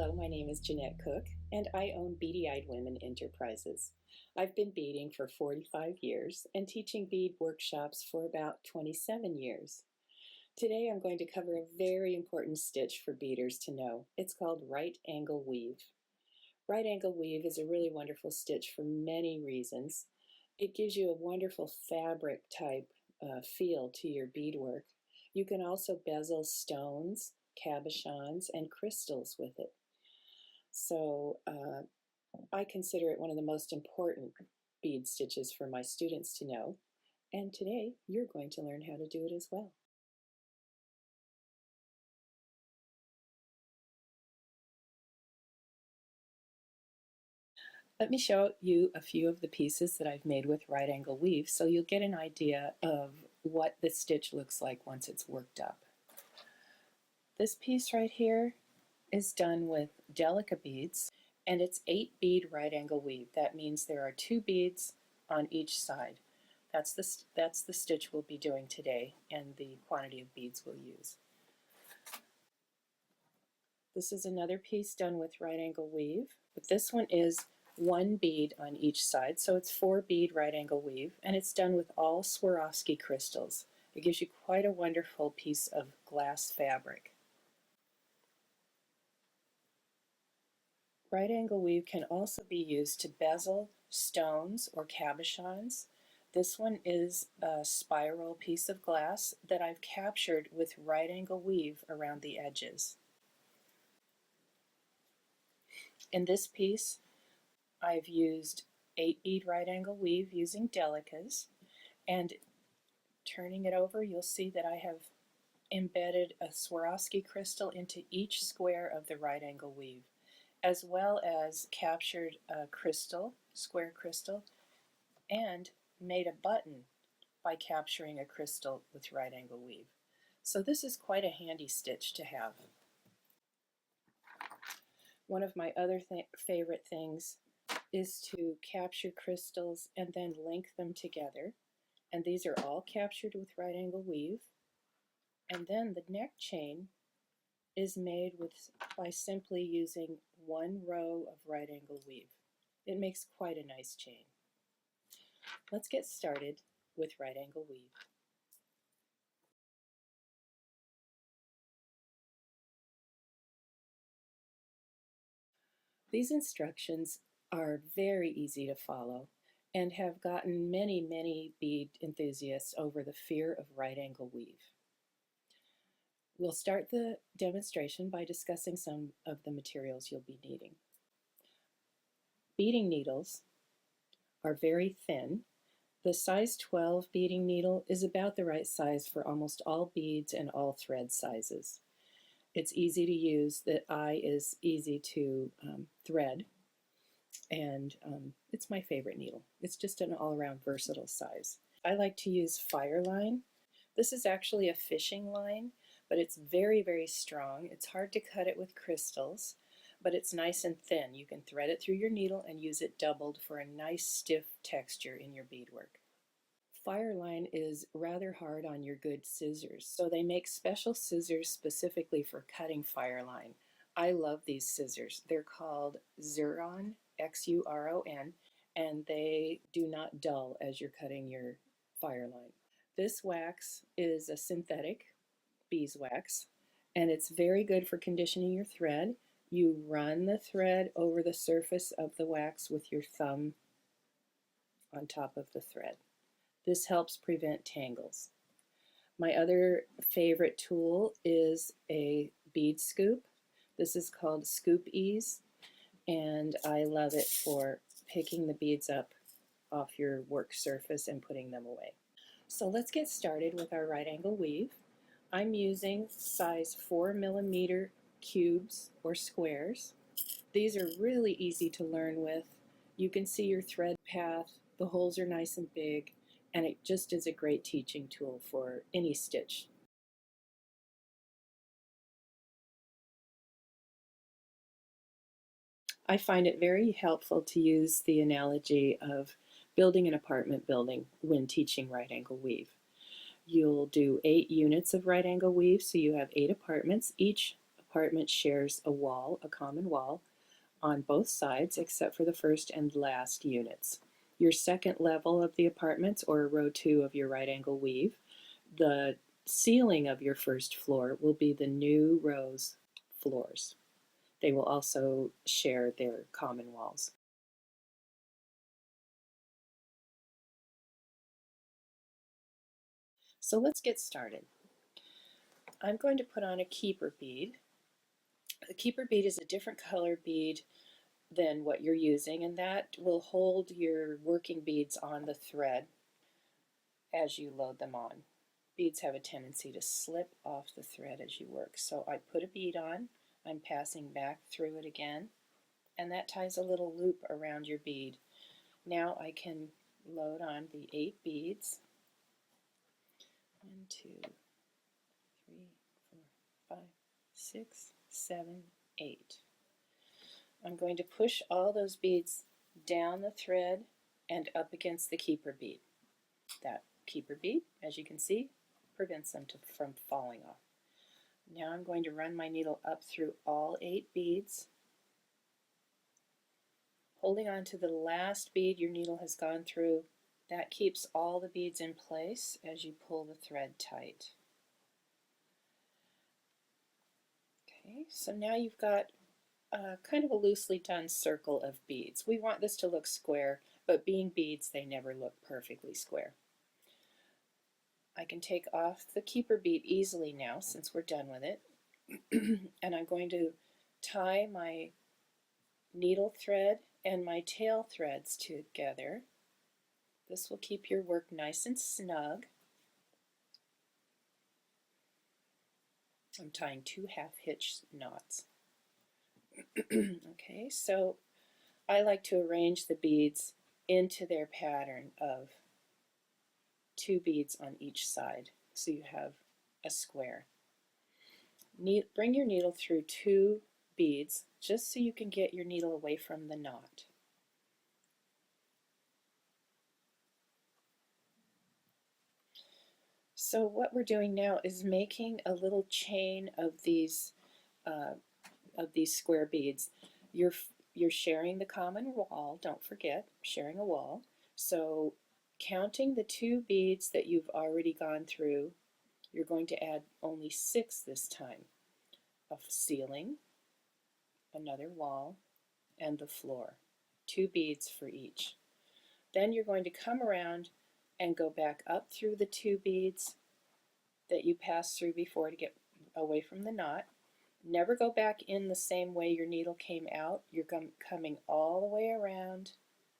Hello, my name is Jeanette Cook, and I own Beady-Eyed Women Enterprises. I've been beading for 45 years and teaching bead workshops for about 27 years. Today I'm going to cover a very important stitch for beaders to know. It's called right angle weave. Right angle weave is a really wonderful stitch for many reasons. It gives you a wonderful fabric type feel to your beadwork. You can also bezel stones, cabochons, and crystals with it. So I consider it one of the most important bead stitches for my students to know, and today you're going to learn how to do it as well. Let me show you a few of the pieces that I've made with right angle weave so you'll get an idea of what the stitch looks like once it's worked up. This piece right here is done with Delica beads, and it's 8 bead right angle weave. That means there are 2 beads on each side. That's the stitch we'll be doing today and the quantity of beads we'll use. This is another piece done with right angle weave, but this one is 1 bead on each side, so it's 4 bead right angle weave, and it's done with all Swarovski crystals. It gives you quite a wonderful piece of glass fabric. Right angle weave can also be used to bezel stones or cabochons. This one is a spiral piece of glass that I've captured with right angle weave around the edges. In this piece, I've used 8 bead right angle weave using Delicas, and turning it over you'll see that I have embedded a Swarovski crystal into each square of the right angle weave, as well as captured a crystal, square crystal, and made a button by capturing a crystal with right angle weave. So this is quite a handy stitch to have. One of my other favorite things is to capture crystals and then link them together, and these are all captured with right angle weave. And then the neck chain is made by simply using 1 row of right angle weave. It makes quite a nice chain. Let's get started with right angle weave. These instructions are very easy to follow and have gotten many bead enthusiasts over the fear of right angle weave. We'll start the demonstration by discussing some of the materials you'll be needing. Beading needles are very thin. The size 12 beading needle is about the right size for almost all beads and all thread sizes. It's easy to use, the eye is easy to thread, and it's my favorite needle. It's just an all-around versatile size. I like to use FireLine. This is actually a fishing line, but it's very strong. It's hard to cut it with crystals, but it's nice and thin. You can thread it through your needle and use it doubled for a nice stiff texture in your beadwork. FireLine is rather hard on your good scissors, so they make special scissors specifically for cutting FireLine. I love these scissors. They're called Xuron, Xuron, and they do not dull as you're cutting your FireLine. This wax is a synthetic beeswax, and it's very good for conditioning your thread. You run the thread over the surface of the wax with your thumb on top of the thread. This helps prevent tangles. My other favorite tool is a bead scoop. This is called Scoop Ease, and I love it for picking the beads up off your work surface and putting them away. So let's get started with our right angle weave. I'm using size 4mm cubes or squares. These are really easy to learn with. You can see your thread path, the holes are nice and big, and it just is a great teaching tool for any stitch. I find it very helpful to use the analogy of building an apartment building when teaching right angle weave. You'll do 8 units of right angle weave, so you have 8 apartments. Each apartment shares a wall, a common wall, on both sides except for the first and last units. Your second level of the apartments, or row 2 of your right angle weave, the ceiling of your first floor will be the new row's floors. They will also share their common walls. So let's get started. I'm going to put on a keeper bead. A keeper bead is a different color bead than what you're using, and that will hold your working beads on the thread as you load them on. Beads have a tendency to slip off the thread as you work. So I put a bead on, I'm passing back through it again, and that ties a little loop around your bead. Now I can load on the 8 beads. 1, 2, 3, 4, 5, 6, 7, 8. I'm going to push all those beads down the thread and up against the keeper bead. That keeper bead, as you can see, prevents them from falling off. Now I'm going to run my needle up through all 8 beads, holding on to the last bead your needle has gone through. That keeps all the beads in place as you pull the thread tight. Okay, so now you've got kind of a loosely done circle of beads. We want this to look square, but being beads, they never look perfectly square. I can take off the keeper bead easily now since we're done with it. And I'm going to tie my needle thread and my tail threads together. This will keep your work nice and snug. I'm tying 2 half-hitch knots. Okay, so I like to arrange the beads into their pattern of 2 beads on each side, so you have a square. Bring your needle through 2 beads just so you can get your needle away from the knot. So what we're doing now is making a little chain of these square beads. You're sharing the common wall, don't forget, sharing a wall. So counting the 2 beads that you've already gone through, you're going to add only 6 this time. A ceiling, another wall, and the floor. 2 beads for each. Then you're going to come around and go back up through the 2 beads that you passed through before to get away from the knot. Never go back in the same way your needle came out. You're coming all the way around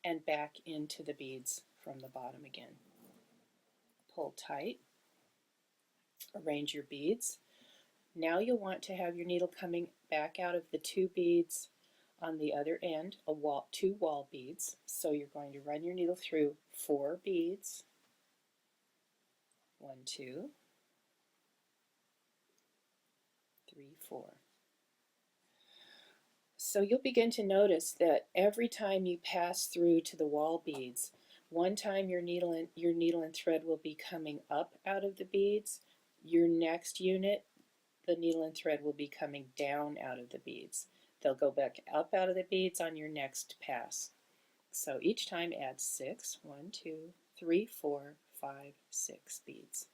and back into the beads from the bottom again. Pull tight. Arrange your beads. Now you'll want to have your needle coming back out of the 2 beads on the other end, 2 wall beads. So you're going to run your needle through 4 beads. 1, 2, 3, 4. So you'll begin to notice that every time you pass through to the wall beads, one time your needle and thread will be coming up out of the beads. Your next unit, the needle and thread will be coming down out of the beads. They'll go back up out of the beads on your next pass. So each time add 6, 1, 2, 3, 4, 5, 6 beads.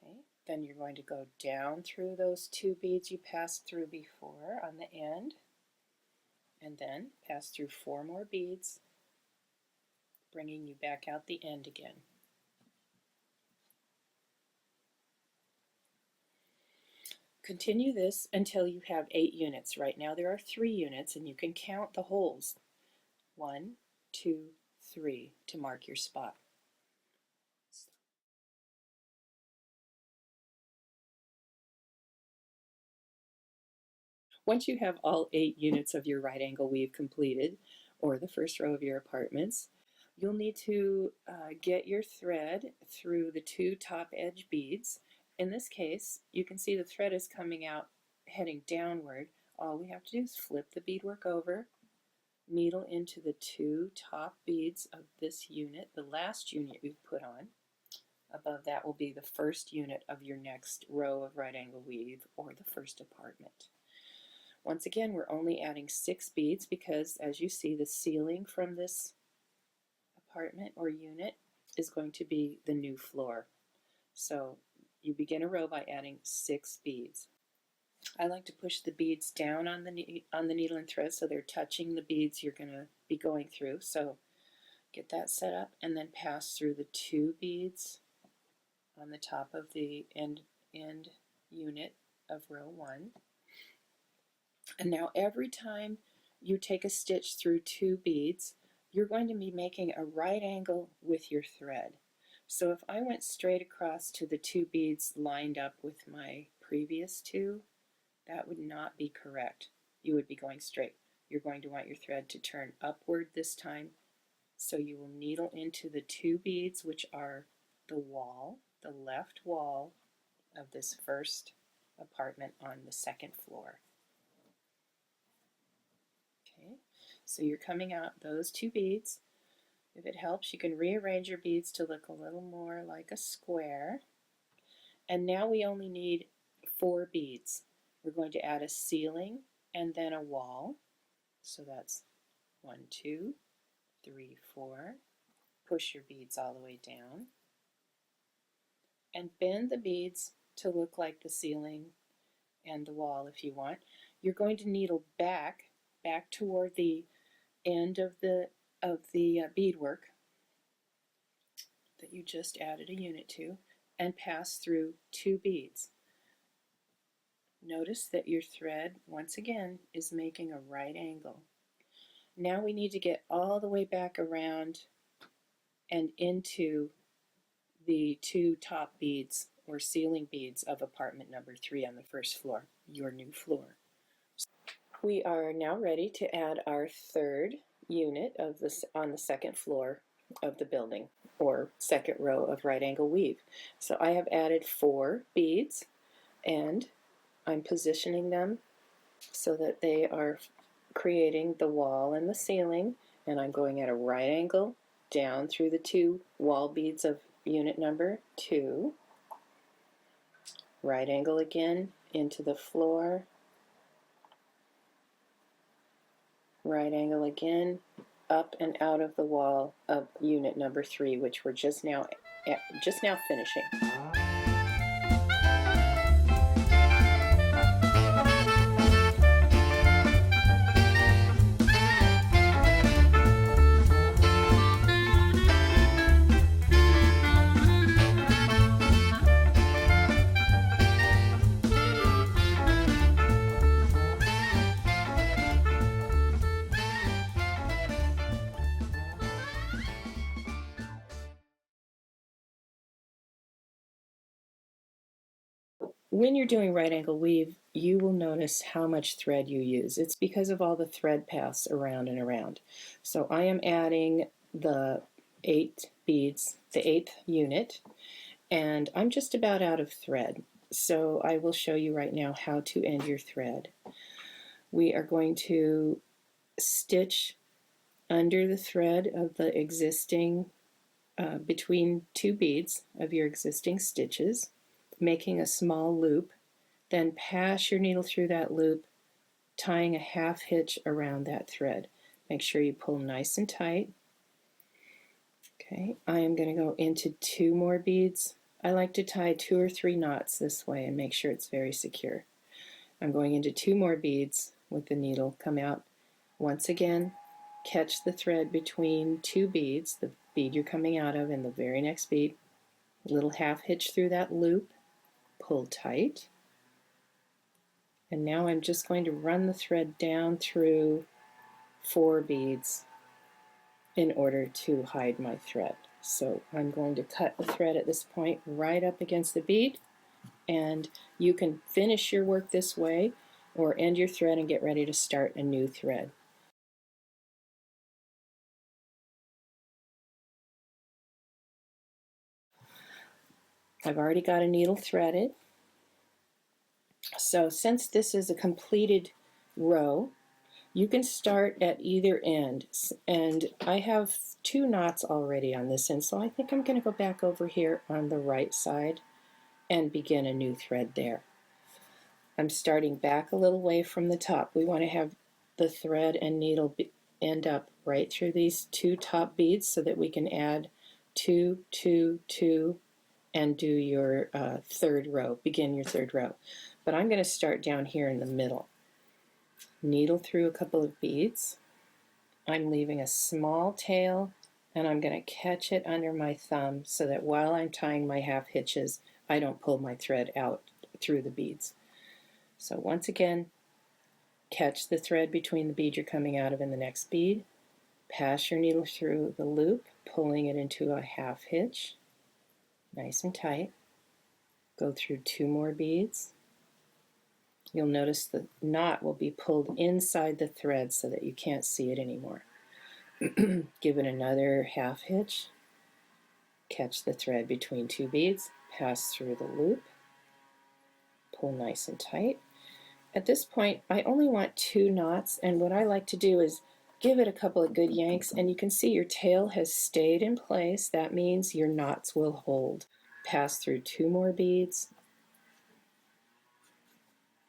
Okay, then you're going to go down through those 2 beads you passed through before on the end, and then pass through 4 more beads, bringing you back out the end again. Continue this until you have 8 units. Right now there are 3 units, and you can count the holes. 1, 2, 3 to mark your spot. Once you have all 8 units of your right angle weave completed, or the first row of your apartments, you'll need to get your thread through the 2 top edge beads. In this case, you can see the thread is coming out heading downward. All we have to do is flip the beadwork over, needle into the 2 top beads of this unit, the last unit you've put on, Above that will be the first unit of your next row of right angle weave, or the first apartment. Once again, we're only adding 6 beads because, as you see, the ceiling from this apartment or unit is going to be the new floor. So you begin a row by adding 6 beads. I like to push the beads down on the needle and thread so they're touching the beads you're going to be going through. So get that set up and then pass through the 2 beads on the top of the end unit of row 1. And now every time you take a stitch through 2 beads, you're going to be making a right angle with your thread. So if I went straight across to the 2 beads lined up with my previous 2, that would not be correct. You would be going straight. You're going to want your thread to turn upward this time. So you will needle into the 2 beads, which are the wall, the left wall of this first apartment on the second floor. Okay, so you're coming out those 2 beads. If it helps, you can rearrange your beads to look a little more like a square. And now we only need 4 beads. We're going to add a ceiling and then a wall. So that's 1, 2, 3, 4. Push your beads all the way down. And bend the beads to look like the ceiling and the wall if you want. You're going to needle back toward the end of the beadwork that you just added a unit to, and pass through 2 beads. Notice that your thread, once again, is making a right angle. Now we need to get all the way back around and into the 2 top beads or ceiling beads of apartment number 3 on the first floor, your new floor. We are now ready to add our 3rd unit of this on the second floor of the building, or second row of right angle weave. So I have added 4 beads, and I'm positioning them so that they are creating the wall and the ceiling, and I'm going at a right angle down through the 2 wall beads of unit number 2, right angle again into the floor, right angle again, up and out of the wall of unit number 3, which we're just now finishing. When you're doing right angle weave, you will notice how much thread you use. It's because of all the thread paths around and around. So I am adding the 8 beads, the 8th unit, and I'm just about out of thread. So I will show you right now how to end your thread. We are going to stitch under the thread of the existing, between 2 beads of your existing stitches, making a small loop, then pass your needle through that loop, tying a half hitch around that thread. Make sure you pull nice and tight. Okay, I am going to go into 2 more beads. I like to tie 2 or 3 knots this way and make sure it's very secure. I'm going into 2 more beads with the needle, come out once again, catch the thread between 2 beads, the bead you're coming out of and the very next bead, little half hitch through that loop, pull tight, and now I'm just going to run the thread down through 4 beads in order to hide my thread. So I'm going to cut the thread at this point right up against the bead, and you can finish your work this way or end your thread and get ready to start a new thread. I've already got a needle threaded. So since this is a completed row, You can start at either end, and I have 2 knots already on this end, so I think I'm going to go back over here on the right side and begin a new thread there. I'm starting back a little way from the top. We want to have the thread and needle end up right through these 2 top beads so that we can add 2, 2, 2, and do your third row, begin your third row. But I'm going to start down here in the middle. Needle through a couple of beads. I'm leaving a small tail, and I'm going to catch it under my thumb so that while I'm tying my half hitches, I don't pull my thread out through the beads. So once again, catch the thread between the bead you're coming out of and the next bead, pass your needle through the loop, pulling it into a half hitch, nice and tight. Go through 2 more beads. You'll notice the knot will be pulled inside the thread so that you can't see it anymore. Give it another half hitch, catch the thread between 2 beads, pass through the loop, pull nice and tight. At this point, I only want 2 knots, and what I like to do is give it a couple of good yanks, and you can see your tail has stayed in place. That means your knots will hold. Pass through 2 more beads.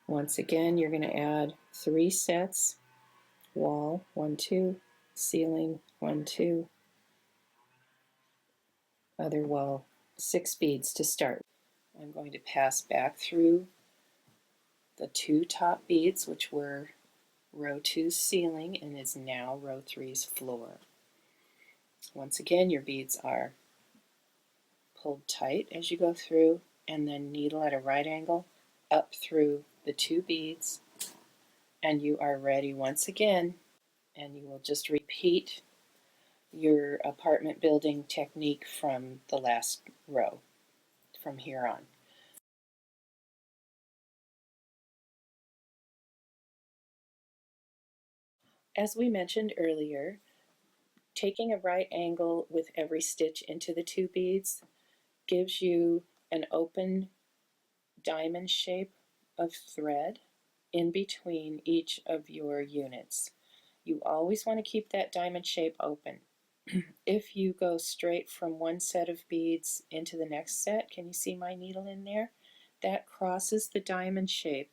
Once again, you're going to add 3 sets, wall, 1, 2, ceiling, 1, 2, other wall, 6 beads to start. I'm going to pass back through the 2 top beads, which were row 2's ceiling and is now row 3's floor. Once again, your beads are pulled tight as you go through, and then needle at a right angle up through the 2 beads, and you are ready once again, and you will just repeat your apartment building technique from the last row from here on. As we mentioned earlier, taking a right angle with every stitch into the 2 beads gives you an open diamond shape of thread in between each of your units. You always want to keep that diamond shape open. If you go straight from one set of beads into the next set, can you see my needle in there? That crosses the diamond shape.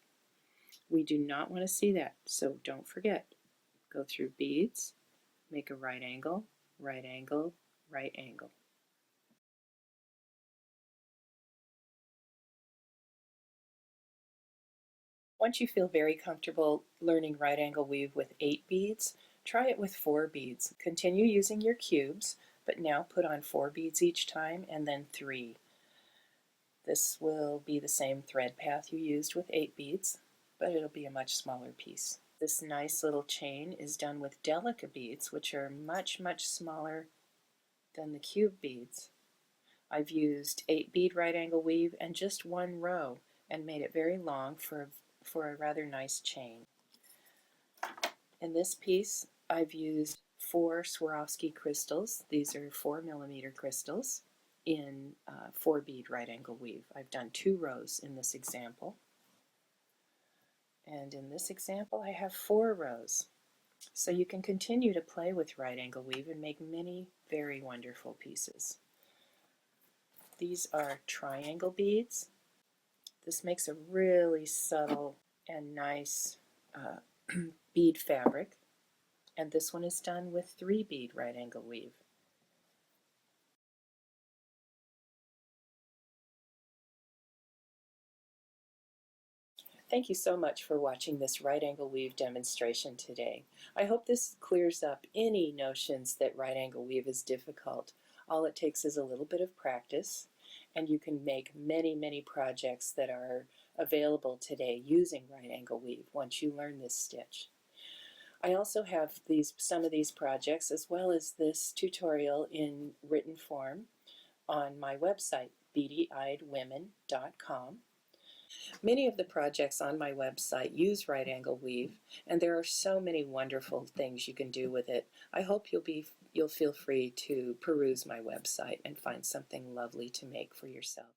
We do not want to see that, so don't forget. Go through beads, make a right angle, right angle, right angle. Once you feel very comfortable learning right angle weave with 8 beads, try it with 4 beads. Continue using your cubes, but now put on 4 beads each time and then 3. This will be the same thread path you used with 8 beads, but it'll be a much smaller piece. This nice little chain is done with delica beads, which are much, much smaller than the cube beads. I've used 8 bead right angle weave and just 1 row and made it very long for a rather nice chain. In this piece, I've used 4 Swarovski crystals. These are 4mm crystals in 4 bead right angle weave. I've done 2 rows in this example. And in this example, I have 4 rows. So you can continue to play with right angle weave and make many very wonderful pieces. These are triangle beads. This makes a really subtle and nice bead fabric. And this one is done with 3 bead right angle weave. Thank you so much for watching this right angle weave demonstration today. I hope this clears up any notions that right angle weave is difficult. All it takes is a little bit of practice, and you can make many, many projects that are available today using right angle weave once you learn this stitch. I also have some of these projects as well as this tutorial in written form on my website, beadyeyedwomen.com. Many of the projects on my website use right angle weave, and there are so many wonderful things you can do with it. I hope you'll feel free to peruse my website and find something lovely to make for yourself.